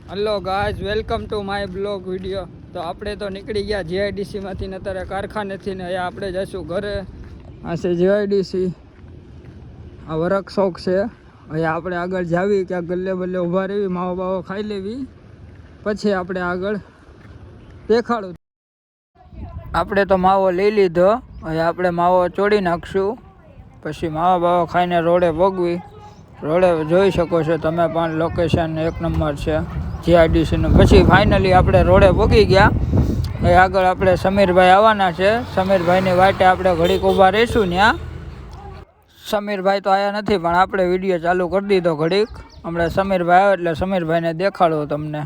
Hello guys, welcome to my blog video. તો આપણે તો નીકળી ગયા જીઆઈડીસીમાંથી ને અત્યારે કારખાનેથી ને અહીંયા આપણે જઈશું ઘરે. આ છે જીઆઈડીસી, આ વર્કશોપ છે. અહીંયા આપણે આગળ જાવી ક્યાંક ગલ્લે બલ્લે ઊભા રહેવી, માવો બાવો ખાઈ લેવી, પછી આપણે આગળ દેખાડું. આપણે તો માવો લઈ લીધો, અહીંયા આપણે માવો ચોડી નાખશું, પછી માવો બાવો ખાઈને રોડે ભોગવી. રોડે જોઈ શકો છો તમે પણ, લોકેશન એક નંબર છે જીઆઈડીસીનું. પછી ફાઇનલી આપણે રોડે પહોંચી ગયા. એ આગળ આપણે સમીરભાઈ આવવાના છે. સમીરભાઈની વાટે આપણે ઘડીક ઊભા રહીશું ત્યાં. સમીરભાઈ તો આવ્યા નથી, પણ આપણે વિડીયો ચાલુ કરી દીધો ઘડીક. હમણાં સમીરભાઈ આવે એટલે સમીરભાઈને દેખાડો તમને.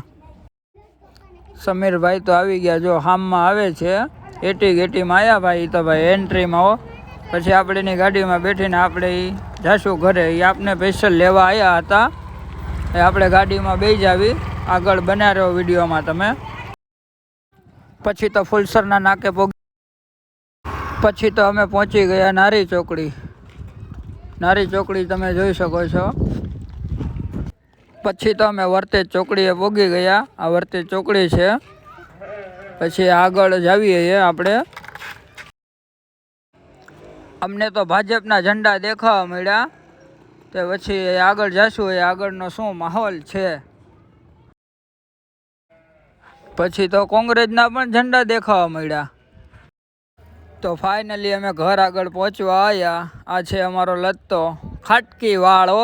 સમીરભાઈ તો આવી ગયા, જો હામમાં આવે છે. એટીમાં આવ્યા ભાઈ, તો ભાઈ એન્ટ્રીમાં હો. પછી આપણે એની ગાડીમાં બેઠીને આપણે જાશું ઘરે. એ આપને સ્પેશિયલ લેવા આવ્યા હતા. એ આપણે ગાડીમાં બેસી જાવી. આગળ બન્યા રહ્યો વિડીયોમાં તમે. પછી તો ફુલસરના નાકે પછી તો અમે પહોંચી ગયા નારી ચોકડી. નારી ચોકડી તમે જોઈ શકો છો. પછી તો અમે વર્તેજ ચોકડીએ પહોંચી ગયા. આ વર્તેજ ચોકડી છે. પછી આગળ જાવીએ આપણે. અમને તો ભાજપના ઝંડા દેખાવા મળ્યા. તે પછી આગળ જાશું, એ આગળનો શું માહોલ છે. પછી તો કોંગ્રેસના પણ ઝંડા દેખાવા મળ્યા. તો ફાઇનલી અમે ઘર આગળ પહોંચવા આવ્યા. આ છે અમારો લત્તો ખાટકી વાળો.